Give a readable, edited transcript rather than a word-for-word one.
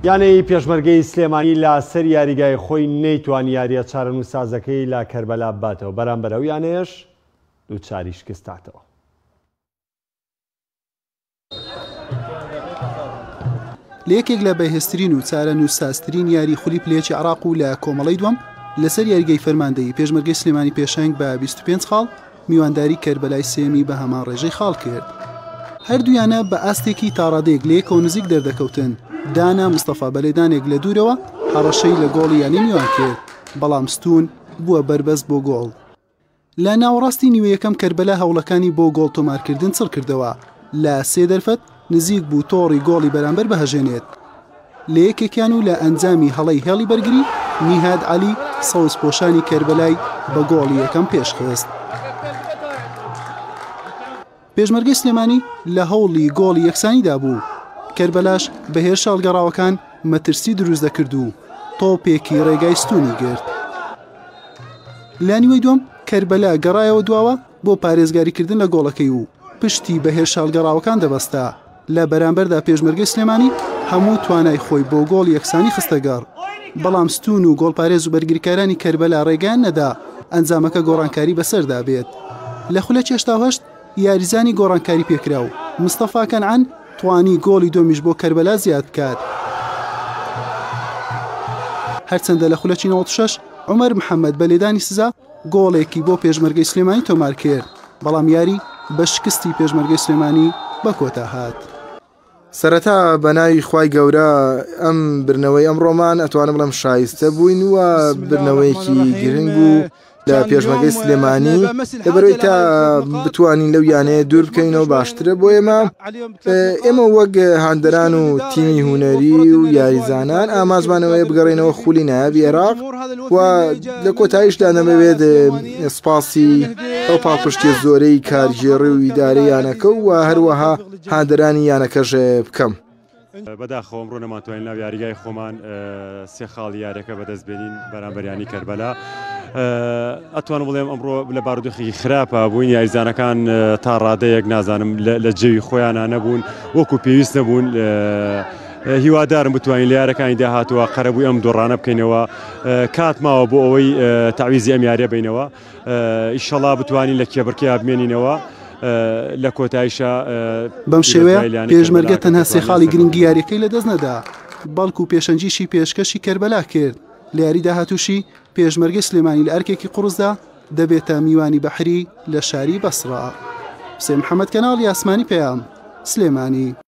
یانەی پێشمەرگەی سلێمانی لە سەر یاریگای خۆی نەیتوانی یاریە چارەنووسازەکەی لە کەربەلا بباتەوە بەرامبەر ئەو یانەیەش دووچاری شکستاتەوە. لە یەکێک لە بەهێزترین و چارەنووسازترین یاری خولی پلێکی عێراق و لە کۆمەڵەی دووەم لەسەر یاریگای فەرماندەیی پێشمەرگەی سلێمانی پێشەنگ بە 25 خاڵ میوانداری کەربەلای سێمی بە هەمان ڕێژەی خاڵ کرد. هەردوویانە بە ئاستێکی تاڕادەیەک لە یەکەوە نزیک دەردەکەوتن. دانا مستەفا بەلێدانێک لە دوورەوە هەڕەشەی لە گۆڵی یانی میوان کرد، بەڵام ستون بووە بربەست بۆ گۆڵ. لە ناوەڕاستی نیوە یەکەم کەربەلا هەوڵەکانی بۆ گۆڵ تۆمارکردن چڕ کردەوە، لە 3 دەرفەت نزیک بوو تۆڕی گۆڵی بەرامبەر بەهەژێنێت. لە یەکێکیان و لە ئەنجامی هەڵەی هێڵی بەرگری نیهاد عەلی سەوز پۆشانی کەربەلای بە گۆڵی یەکەم پێشخست. پێشمەرگەی سلێمانی لە هەوڵی گۆڵی یەکسانیدا بوو. کەربەلاش بەهێرش هەڵگەڕاوەکان مەترسی دروست دەکرد و تۆپێکی ڕێگای ستونی گرت. لە نیوەی دووەم کەربەلا گەڕایەوە دواوە بۆ پارێزگاریکردن لە گۆڵەکەی و پشتی بەهێرش هەڵگەڕاوەکان دەبەستا. لە بەرامبەردا پێشمەرگەی سلێمانی هەموو توانای خۆی بۆ گۆڵ یەکسانی خستەگەڕ، بەڵام ستون و گۆڵپارێز و بەرگریکارانی کەربەلا ڕێگەیان نەدا ئەنجامەکە گۆڕانکاری بەسەردا بێت. لە خولەکی 88 یاریزانی گۆڕانکاری پێکرا و مستەفا کەنعان توانی گۆڵی دۆمیش بۆ کەربەلا زیاد بکات. هەرچەندە لە خولەکی 96 عومەر محەممەد بە لێدانی سزا گۆڵێکی بۆ پێشمەرگەی سلێمانی تۆمار کرد، بەڵام یاری بە شکستی پێشمەرگەی سلێمانی بە کۆتا هات. سەرەتا بە ناوی خوای گەورە ئەم برنەوەی ئەمڕۆمان ئەتوانم بڵێم شایستە بووین وە برنەوەیەکی گرنگ بوو لە پێشمەرگەی سلێمانی لەبەرەوەی تا بتوانین لەو یانەیە دوور بکەینەوە باشترە بۆ ئێمە وەک هاندەران و تیمی هونەری و یاریزانان ئاماژمانەوەی بگەڕێنەوە خولی نایابی عێراق و لە کۆتاییشدا نەمەوێت سپاسی ئەو پاڵپشتی زۆرەی کارژێڕی و ئیدارەی یانەکە و هەروەها هاندەرانی یانەکەش بکەم. بەداخەوە ئەمڕۆ نەماتوانین ناو یاریگای خۆمان 3 خاڵی یاریەکە بەدەست بێنین بەرامبەریانی کەربەلا. ئەتوانم بڵێم ئەمڕۆ لە بارودۆخێکی خراپە بووین، یاریزانەکان تا ڕادەیەک نازانم لە جێوی خۆیانە نەبوون، وەکو پێویست نەبوون. هیوادارم بتوانین لە یارەکانی داهاتوە قەرەبووی ئەم دۆڕانە بکەینەوە، کات ماوە بۆ ئەوەی تاویزی ئەم یاریە بینەوە. ئیشەڵا بتوانین لە کێبڕکێ بمێنینەوە. لە کۆتاییشە بەم شێوەیە پێشمەرگە تەنها 3 خاڵی گرنگی یاریەکەی لەدەست نەدا، بەڵکو پێشەنجیشی پێشکەشی کەربەلا کرد. لە یاری داهاتووشی پێشمەرگەی سلێمانی لە ئەرکێکی قوڕزدا دەبێتە میوانی بەحری لە شاری بەسڕا. حوسێن محەممەد کەناڵی ئاسمانی پەیام، سلێمانی.